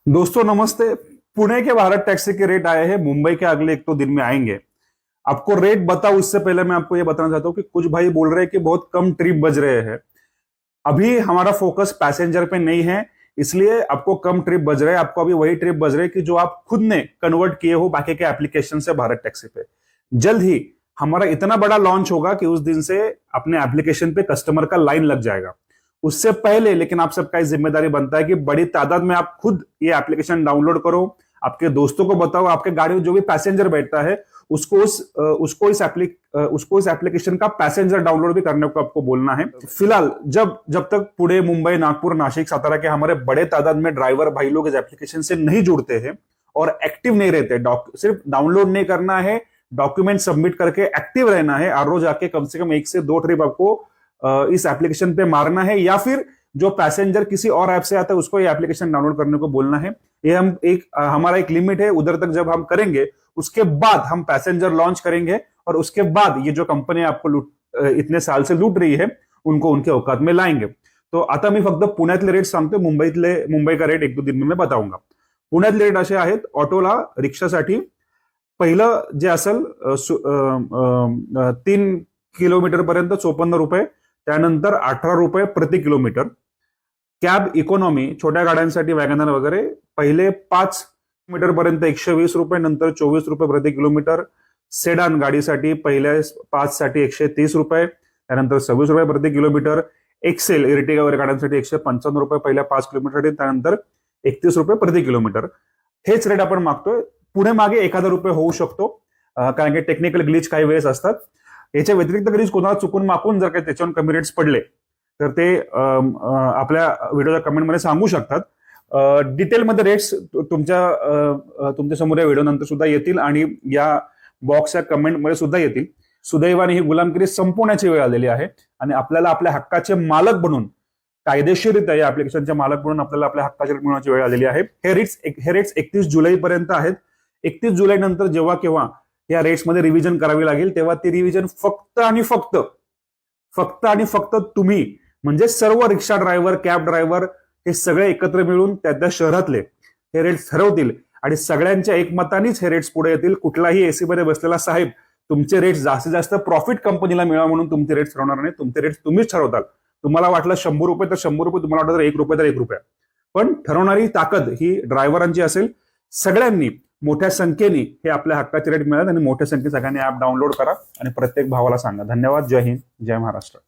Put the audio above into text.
दोस्तों नमस्ते। पुणे के भारत टैक्सी के रेट आए हैं, मुंबई के अगले एक दो दिन में आएंगे। आपको रेट बताऊं उससे पहले मैं आपको ये बताना चाहता हूं कि कुछ भाई बोल रहे हैं कि बहुत कम ट्रिप बज रहे हैं। अभी हमारा फोकस पैसेंजर पे नहीं है, इसलिए आपको कम ट्रिप बज रहे हैं। आपको अभी वही ट्रिप बज रहे हैं कि जो आप खुद ने कन्वर्ट किए हो बाकी के एप्लीकेशन से भारत टैक्सी पे। जल्द ही हमारा इतना बड़ा लॉन्च होगा कि उस दिन से अपने एप्लीकेशन पे कस्टमर का लाइन लग जाएगा। उससे पहले लेकिन आप सबका जिम्मेदारी बनता है कि बड़ी तादाद में आप खुद ये एप्लीकेशन डाउनलोड करो, आपके दोस्तों को बताओ, आपके गाड़ी में जो भी पैसेंजर बैठता है उसको इस एप्लीकेशन का पैसेंजर डाउनलोड भी करने को आपको बोलना है। फिलहाल जब तक पुणे, मुंबई, नागपुर, नासिक, सातारा के हमारे बड़े तादाद में ड्राइवर भाई लोग इस एप्लीकेशन से नहीं जुड़ते हैं और एक्टिव नहीं रहते, सिर्फ डाउनलोड नहीं करना है, डॉक्यूमेंट सबमिट करके एक्टिव रहना है। हर रोज आके कम से कम 1 से 2 ट्रिप आपको इस एप्लीकेशन पे मारना है, या फिर जो पैसेंजर किसी और ऐप से आता है उसको ये एप्लीकेशन डाउनलोड करने को बोलना है। ये हमारा एक लिमिट है, उधर तक जब हम करेंगे उसके बाद हम पैसेंजर लॉन्च करेंगे और उसके बाद ये जो कंपनी आपको इतने साल से लूट रही है उनको उनके औकात में लाएंगे। तो आता मी फक्त पुण्यातले रेट सांगतो, मुंबई का रेट 1-2 दिन में मैं बताऊंगा। पुण्यातले रेट असे आहेत, ऑटोला रिक्षासाठी पहिलं जे असेल 3 किलोमीटर पर्यंत 54 रुपये, त्यानंतर 18 रुपये प्रति किलोमीटर। कॅब इकॉनॉमी छोट्या गाड्यांसाठी वॅगनर वगैरे पहिले 5 मीटर पर्यंत 120 रुपये, नंतर 24 रुपये प्रति किलोमीटर। सेडान गाडीसाठी पहिल्या 5 साठी 130 रुपये, त्यानंतर 26 रुपये प्रति किलोमीटर। एक्सेल, इर्टिगा वगैरे गाड्यांसाठी 155 रुपये पहिल्या 5 किलोमीटर, त्यानंतर 31 रुपये प्रति किलोमीटर। हेच रेट आपण मागतोय। पुढे मागे 1,000 रुपये होऊ शकतो, कारण की टेक्निकल ग्लिच काही वेळेस असतात। याच्या व्यतिरिक्त कधीच कोणाला चुकून मागून जर काही त्याच्यावर कमी रेट्स पडले तर ते आपल्या व्हिडिओच्या कमेंटमध्ये सांगू शकतात। डिटेलमध्ये रेट्स तुमच्या समोर या व्हिडिओ नंतर सुद्धा येतील आणि या बॉक्सच्या कमेंटमध्ये सुद्धा येतील। सुदैवाने ही गुलामगिरी संपवण्याची वेळ आलेली आहे आणि आपल्याला आपल्या हक्काचे मालक बनून, कायदेशीररित्या या ऍप्लिकेशनचे मालक बनून आपल्याला आपल्या हक्काचे मिळवण्याची वेळ आलेली आहे। हे रेट्स 31 जुलैपर्यंत आहेत। 31 जुलै नंतर जेव्हा केव्हा या रेट्समध्ये रिव्हिजन करावी लागेल तेव्हा ती रिव्हिजन फक्त आणि फक्त तुम्ही म्हणजे सर्व रिक्षा ड्रायव्हर, कॅब ड्रायव्हर हे सगळे एकत्र मिळून त्या शहरातले हे रेट्स ठरवतील आणि सगळ्यांच्या एकमतानेच हे रेट्स पुढे येतील। कुठलाही एसी मध्ये बसलेला साहेब तुमचे रेट्स जास्तीत जास्त प्रॉफिट कंपनीला मिळावं म्हणून तुमचे रेट्स ठरवणार नाही, तुमचे रेट्स तुम्हीच ठरवताल। तुम्हाला वाटलं 100 रुपये तर 100 रुपये, तुम्हाला वाटलं 1 रुपये तर 1 रुपया, पण ठरवणारी ताकद ही ड्रायव्हरांची असेल। सगळ्यांनी मोठ्या संख्येने हे आपल्या हक्काचे रेट मिळाले आणि मोठ्या संख्येने सगळ्यांनी ऍप डाउनलोड करा आणि प्रत्येक भावाला सांगा। धन्यवाद। जय हिंद, जय महाराष्ट्र।